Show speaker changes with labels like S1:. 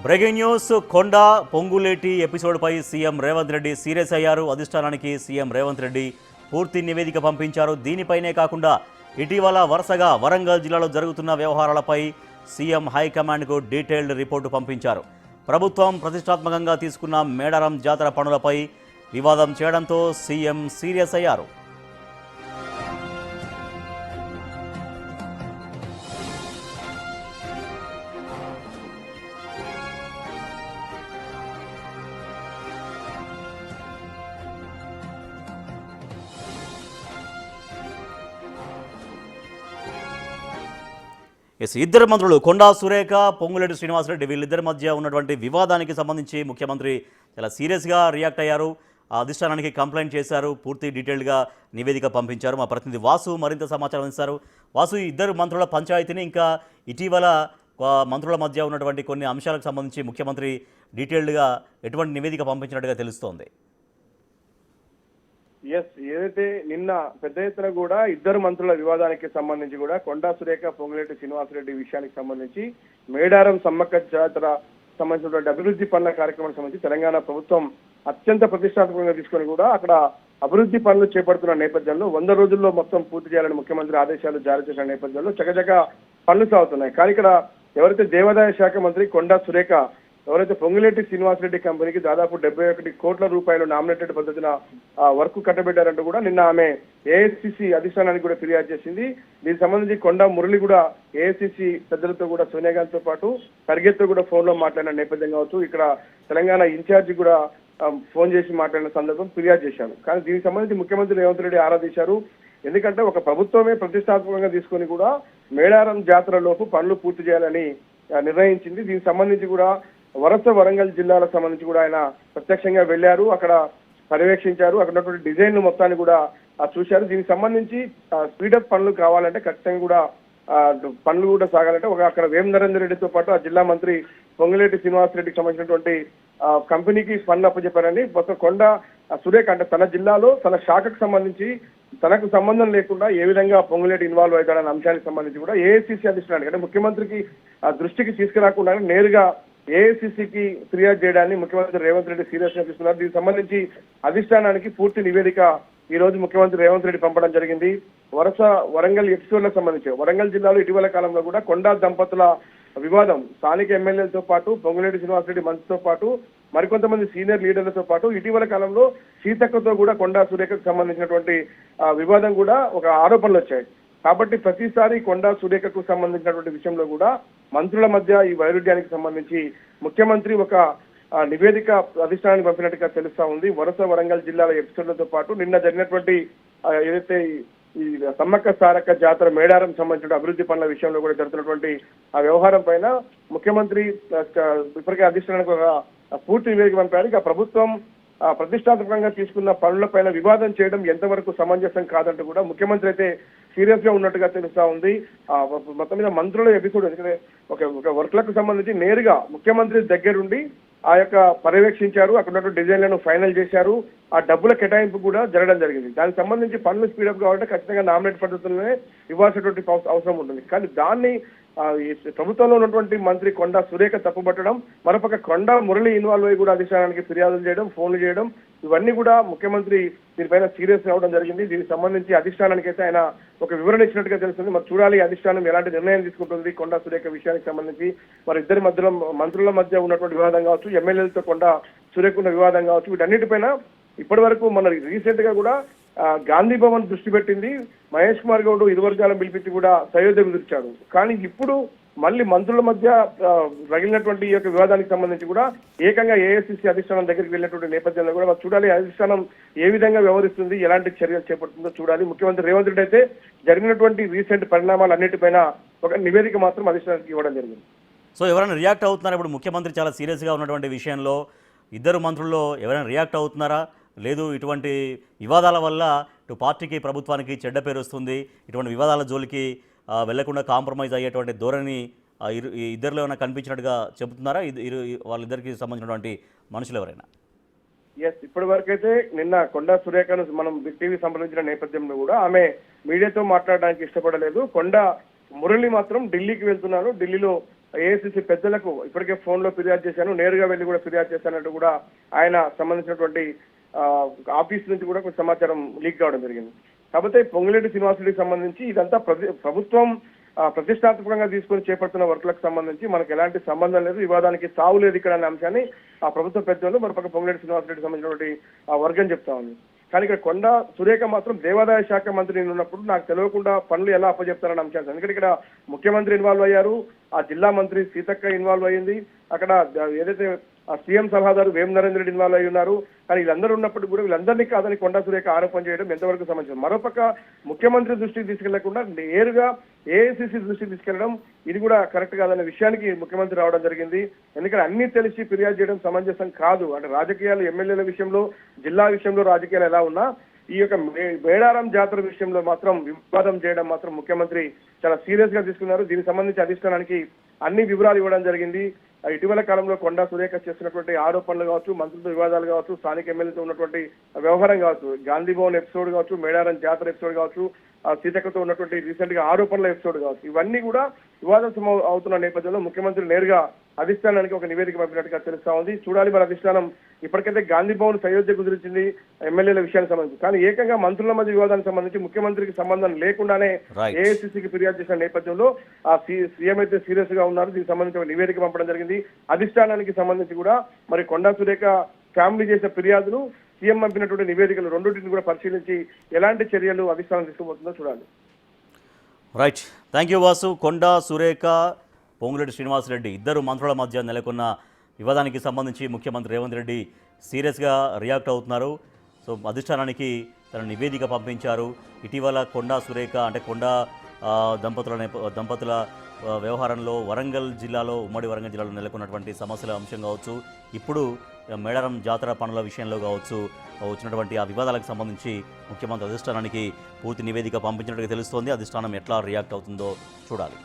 S1: Breaking news కొండ Ponguleti ఎపిసోడ్పై CM Revanth Reddy serious అయ్యారు. అధిష్టానానికి సీఎం రేవంత్ రెడ్డి పూర్తి నివేదిక పంపించారు. దీనిపైనే కాకుండా ఇటీవల వరుసగా వరంగల్ జిల్లాలో జరుగుతున్న వ్యవహారాలపై సీఎం హైకమాండ్కు డీటెయిల్డ్ రిపోర్టు పంపించారు. ప్రభుత్వం ప్రతిష్టాత్మకంగా తీసుకున్న మేడారం జాతర పనులపై వివాదం చేయడంతో సీఎం సీరియస్ అయ్యారు. ఇద్దరు మంత్రులు కొండా సురేఖ, పొంగులేటి శ్రీనివాసరెడ్డి వీళ్ళిద్దరి మధ్య ఉన్నటువంటి వివాదానికి సంబంధించి ముఖ్యమంత్రి చాలా సీరియస్గా రియాక్ట్ అయ్యారు. అధిష్టానానికి కంప్లైంట్ చేశారు. పూర్తి డీటెయిల్గా నివేదిక పంపించారు. మా ప్రతినిధి వాసు మరింత సమాచారం ఇస్తారు. వాసు, ఇద్దరు మంత్రుల పంచాయతీని ఇంకా ఇటీవల మంత్రుల మధ్య ఉన్నటువంటి కొన్ని అంశాలకు సంబంధించి ముఖ్యమంత్రి డీటెయిల్డ్గా ఎటువంటి నివేదిక పంపించినట్టుగా తెలుస్తోంది.
S2: ఏదైతే నిన్న పెద్ద ఎత్తున కూడా ఇద్దరు మంత్రుల వివాదానికి సంబంధించి కూడా కొండా సురేఖ, పొంగులేటి శ్రీనివాసరెడ్డి విషయానికి సంబంధించి మేడారం సమ్మక్క జాతర సంబంధించినటువంటి అభివృద్ధి పనుల కార్యక్రమానికి సంబంధించి తెలంగాణ ప్రభుత్వం అత్యంత ప్రతిష్టాత్మకంగా తీసుకొని కూడా అక్కడ అభివృద్ధి పనులు చేపడుతున్న నేపథ్యంలో 100 రోజుల్లో మొత్తం పూర్తి చేయాలని ముఖ్యమంత్రి ఆదేశాలు జారీ చేసిన నేపథ్యంలో చకచక పనులు సాగుతున్నాయి. కానీ ఇక్కడ ఎవరైతే దేవాదాయ శాఖ మంత్రి కొండా సురేఖ ఎవరైతే పొంగులేటి శ్రీనివాసరెడ్డి కంపెనీకి దాదాపు 71 కోట్ల రూపాయలు నామినేటెడ్ పద్ధతిన వర్క్ కట్టబెట్టారంటూ కూడా నిన్న ఆమె ఏఐసిసి అధిష్టానానికి కూడా ఫిర్యాదు చేసింది. దీనికి సంబంధించి కొండా మురళి కూడా ఏఐసిసి పెద్దలతో కూడా సోనియా గాంధీతో పాటు ఖర్గేతో కూడా ఫోన్ లో మాట్లాడిన నేపథ్యం కావచ్చు, ఇక్కడ తెలంగాణ ఇన్ఛార్జి కూడా ఫోన్ చేసి మాట్లాడిన సందర్భం ఫిర్యాదు చేశారు. కానీ దీనికి సంబంధించి ముఖ్యమంత్రి రేవంత్ రెడ్డి ఆరాధించారు. ఎందుకంటే ఒక ప్రభుత్వమే ప్రతిష్టాత్మకంగా తీసుకొని కూడా మేడారం జాతరలోపు పనులు పూర్తి చేయాలని నిర్ణయించింది. దీనికి సంబంధించి కూడా వరంగల్ జిల్లాలకు సంబంధించి కూడా ఆయన ప్రత్యక్షంగా వెళ్లారు, అక్కడ పర్యవేక్షించారు, అక్కడ ఉన్నటువంటి డిజైన్ మొత్తాన్ని కూడా చూశారు. దీనికి సంబంధించి స్పీడప్ పనులు కావాలంటే ఖచ్చితంగా కూడా పనులు కూడా సాగాలంటే అక్కడ వేం నరేందర్ రెడ్డితో పాటు ఆ జిల్లా మంత్రి పొంగులేటి శ్రీనివాసరెడ్డికి సంబంధించినటువంటి కంపెనీకి పనులు అప్పచెప్పారని మొత్తం కొండ సురేఖ అంటే తన జిల్లాలో తన శాఖకు సంబంధించి తనకు సంబంధం లేకుండా ఏ విధంగా పొంగులేటి ఇన్వాల్వ్ అవుతాడన్న అంశానికి సంబంధించి కూడా ఏఐసిసి అధిష్టానానికి అంటే ముఖ్యమంత్రికి దృష్టికి తీసుకురాకుండా నేరుగా ఏఐసిసికి ఫిర్యాదు చేయడాన్ని ముఖ్యమంత్రి రేవంత్ రెడ్డి సీరియస్ గా తీసుకున్నారు. దీనికి సంబంధించి అధిష్టానానికి పూర్తి నివేదిక ఈ రోజు ముఖ్యమంత్రి రేవంత్ రెడ్డి పంపడం జరిగింది. వరంగల్ ఎపిసోడ్లకు సంబంధించి వరంగల్ జిల్లాలో ఇటీవల కాలంలో కూడా కొండా దంపతుల వివాదం స్థానిక ఎమ్మెల్యేలతో పాటు పొంగులేటి శ్రీనివాసరెడ్డి మంత్రితో పాటు మరికొంతమంది సీనియర్ లీడర్లతో పాటు ఇటీవల కాలంలో సీతక్కతో కూడా కొండా సురేఖకు సంబంధించినటువంటి వివాదం కూడా ఒక ఆరోపణలు వచ్చాయి. కాబట్టి ప్రతిసారి కొండా సురేఖకు సంబంధించినటువంటి విషయంలో కూడా మంత్రుల మధ్య ఈ వైరుధ్యానికి సంబంధించి ముఖ్యమంత్రి ఒక నివేదిక అధిష్టానానికి పంపినట్టుగా తెలుస్తా ఉంది. వరంగల్ జిల్లాల ఎపిసోడ్లతో పాటు నిన్న జరిగినటువంటి ఏదైతే ఈ సమ్మక్క సారక్క జాతర మేడారం సంబంధించిన అభివృద్ధి పనుల విషయంలో కూడా జరుగుతున్నటువంటి ఆ వ్యవహారం పైన ముఖ్యమంత్రి ఇప్పటికే అధిష్టానానికి ఒక పూర్తి నివేదిక పంపారు. ఇక ప్రభుత్వం ప్రతిష్టాత్మకంగా తీసుకున్న పనులపైన వివాదం చేయడం ఎంతవరకు సమంజసం కాదంటూ కూడా ముఖ్యమంత్రి అయితే సీరియస్ గా ఉన్నట్టుగా తెలుస్తా ఉంది. మొత్తం మీద మంత్రుల ఎపిసోడ్ ఎందుకంటే ఒక వర్క్లకు సంబంధించి నేరుగా ముఖ్యమంత్రి దగ్గరుండి ఆ యొక్క పర్యవేక్షించారు, అక్కడ ఉన్నటువంటి డిజైన్లను ఫైనల్ చేశారు, ఆ డబ్బుల కేటాయింపు కూడా జరగడం జరిగింది. దానికి సంబంధించి పనులు స్పీడప్ కావాలంటే ఖచ్చితంగా నామినేట్ పద్ధతులనే ఇవ్వాల్సినటువంటి అవసరం ఉంటుంది. కానీ దాన్ని ప్రభుత్వంలో ఉన్నటువంటి మంత్రి కొండా సురేఖ తప్పుపట్టడం, మరొక కొండా మురళి ఇన్వాల్వ్ అయ్యి కూడా అధిష్టానానికి ఫిర్యాదులు చేయడం, ఫోన్లు చేయడం, ఇవన్నీ కూడా ముఖ్యమంత్రి దీనిపైన సీరియస్ అవడం జరిగింది. దీనికి సంబంధించి అధిష్టానానికి అయితే ఆయన ఒక వివరణ ఇచ్చినట్టుగా తెలుస్తుంది. మరి చూడాలి అధిష్టానం ఎలాంటి నిర్ణయం తీసుకుంటుంది కొండా సురేఖ విషయానికి సంబంధించి. మరి ఇద్దరి మధ్యలో మంత్రుల మధ్య ఉన్నటువంటి వివాదం కావచ్చు, ఎమ్మెల్యేలతో కొండా సురేఖ ఉన్న వివాదం కావచ్చు, వీటన్నిటిపైన ఇప్పటి వరకు మన రీసెంట్ గా కూడా గాంధీ భవన్ దృష్టి పెట్టింది. మహేష్ కుమార్ గౌడ్ ఇరువర్గాలను పిలిపించి కూడా సయోధ్య కుదిర్చాడు. కానీ ఇప్పుడు మళ్ళీ మంత్రుల మధ్య రగిలినటువంటి ఈ యొక్క వివాదానికి సంబంధించి కూడా ఏకంగా ఏఐసిసి అధిష్టానం దగ్గరికి వెళ్ళినటువంటి నేపథ్యంలో కూడా చూడాలి అధిష్టానం ఏ విధంగా వ్యవహరిస్తుంది, ఎలాంటి చర్యలు చేపడుతుందో చూడాలి. ముఖ్యమంత్రి రేవంత్ రెడ్డి అయితే జరిగినటువంటి రీసెంట్ పరిణామాలన్నిటిపైన ఒక నివేదిక మాత్రం అధిష్టానానికి ఇవ్వడం జరిగింది.
S1: సో ఎవరైనా రియాక్ట్ అవుతున్నారా? ఇప్పుడు ముఖ్యమంత్రి చాలా సీరియస్గా ఉన్నటువంటి విషయంలో ఇద్దరు మంత్రుల్లో ఎవరైనా రియాక్ట్ అవుతున్నారా? లేదు ఇటువంటి వివాదాల వల్ల ఇటు పార్టీకి ప్రభుత్వానికి చెడ్డ పేరు వస్తుంది, ఇటువంటి వివాదాల జోలికి వెళ్లకుండా కాంప్రమైజ్ అయ్యేటువంటి ధోరణి ఇద్దరిలో ఏమైనా కనిపించినట్టుగా చెబుతున్నారా వాళ్ళిద్దరికి సంబంధించినటువంటి మనుషులు ఎవరైనా?
S2: ఇప్పటి వరకైతే నిన్న కొండా సురేఖను మనం బిగ్ టీవీ సంప్రదించిన నేపథ్యంలో కూడా ఆమె మీడియాతో మాట్లాడడానికి ఇష్టపడలేదు. కొండా మురళి మాత్రం ఢిల్లీకి వెళ్తున్నారు, ఢిల్లీలో ఏఐసిసి పెద్దలకు ఇప్పటికే ఫోన్ లో ఫిర్యాదు చేశాను, నేరుగా వెళ్లి కూడా ఫిర్యాదు చేశానంటూ కూడా ఆయన సంబంధించినటువంటి ఆఫీస్ నుంచి కూడా కొంత సమాచారం లీక్ కావడం జరిగింది. కాకపోతే పొంగులేటి శ్రీనివాసరెడ్డికి సంబంధించి ఇదంతా ప్రభుత్వం ప్రతిష్టాత్మకంగా తీసుకొని చేపడుతున్న వర్కులకు సంబంధించి మనకు ఎలాంటి సంబంధం లేదు, వివాదానికి తావు లేదు ఇక్కడ అనే అంశాన్ని ఆ ప్రభుత్వ పెద్దలు మరొక పొంగులేటి శ్రీనివాసరెడ్డికి సంబంధించినటువంటి ఆ వర్గం చెప్తా ఉంది. కానీ ఇక్కడ కొండా సురేఖ మాత్రం దేవాదాయ శాఖ మంత్రి ఉన్నప్పుడు నాకు తెలియకుండా పనులు ఎలా అప్పచెప్తారని అంశాలు. ఎందుకంటే ఇక్కడ ముఖ్యమంత్రి ఇన్వాల్వ్ అయ్యారు, ఆ జిల్లా మంత్రి సీతక్క ఇన్వాల్వ్ అయ్యింది, అక్కడ ఏదైతే సీఎం సలహాదారు వేం నరేంద్ర రెడ్డి ఇన్వాల్వ్ అయి ఉన్నారు. కానీ వీళ్ళందరూ ఉన్నప్పటికీ కూడా వీళ్ళందరినీ కాదని కొండా సురేఖ ఆరోపణ చేయడం ఎంతవరకు సంబంధించింది. మరోపక్క ముఖ్యమంత్రి దృష్టికి తీసుకెళ్లకుండా నేరుగా ఏఐసిసి దృష్టికి తీసుకెళ్లడం ఇది కూడా కరెక్ట్ కాదనే విషయానికి ముఖ్యమంత్రి రావడం జరిగింది. ఎందుకంటే అన్ని తెలిసి ఫిర్యాదు చేయడం సమంజసం కాదు. అంటే రాజకీయాలు ఎమ్మెల్యేల విషయంలో, జిల్లా విషయంలో రాజకీయాలు ఎలా ఉన్నా ఈ యొక్క మేడారం జాతర విషయంలో మాత్రం వివాదం చేయడం మాత్రం ముఖ్యమంత్రి చాలా సీరియస్ గా తీసుకున్నారు. దీనికి సంబంధించి అధిష్టానానికి అన్ని వివరాలు ఇవ్వడం జరిగింది. ఇటీవల కాలంలో కొండా సురేఖ చేస్తున్నటువంటి ఆరోపణలు కావచ్చు, మంత్రులతో వివాదాలు కావచ్చు, స్థానిక ఎమ్మెల్యేతో ఉన్నటువంటి వ్యవహారం కావచ్చు, గాంధీ భవన్ ఎపిసోడ్ కావచ్చు, మేడారం జాతర ఎపిసోడ్ కావచ్చు, సీతక్కతో ఉన్నటువంటి రీసెంట్ గా ఆరోపణల ఎపిసోడ్ కావచ్చు, ఇవన్నీ కూడా వివాదం అవుతున్న నేపథ్యంలో ముఖ్యమంత్రి నేరుగా అధిష్టానానికి ఒక నివేదిక పంపినట్టుగా తెలుస్తా ఉంది. చూడాలి మరి అధిష్టానం ఇప్పటికైతే గాంధీ భవన్ సయోధ్య కుదిరించింది ఎమ్మెల్యేల విషయానికి సంబంధించి. కానీ ఏకంగా మంత్రుల మధ్య వివాదానికి సంబంధించి ముఖ్యమంత్రికి సంబంధం లేకుండానే ఏఐసిసికి ఫిర్యాదు చేసిన నేపథ్యంలో ఆ సీఎం అయితే సీరియస్ గా ఉన్నారు. దీనికి సంబంధించి ఒక నివేదిక పంపడం జరిగింది. అధిష్టానానికి సంబంధించి కూడా మరి కొండా సురేఖ ఫ్యామిలీ చేసిన ఫిర్యాదులు, సీఎం పంపినటువంటి నివేదికలు రెండింటిని కూడా పరిశీలించి ఎలాంటి చర్యలు అధిష్టానం తీసుకోబోతుందో చూడాలి.
S1: Right, thank you Vasu. Konda Surekha, Ponguleti Srinivasa Reddy ఇద్దరు మంత్రుల మధ్య నెలకొన్న వివాదానికి సంబంధించి ముఖ్యమంత్రి రేవంత్ రెడ్డి సీరియస్గా రియాక్ట్ అవుతున్నారు. సో అధిష్టానానికి తన నివేదిక పంపించారు. ఇటీవల కొండా సురేఖ అంటే కొండా దంపతుల వ్యవహారంలో వరంగల్ జిల్లాలో, ఉమ్మడి వరంగల్ జిల్లాలో నెలకొన్నటువంటి సమస్యల అంశం కావచ్చు, ఇప్పుడు మేడారం జాతర పనుల విషయంలో కావచ్చు, వచ్చినటువంటి ఆ వివాదాలకు సంబంధించి ముఖ్యమంత్రి అధిష్టానానికి పూర్తి నివేదిక పంపించినట్టుగా తెలుస్తోంది. అధిష్టానం ఎట్లా రియాక్ట్ అవుతుందో చూడాలి.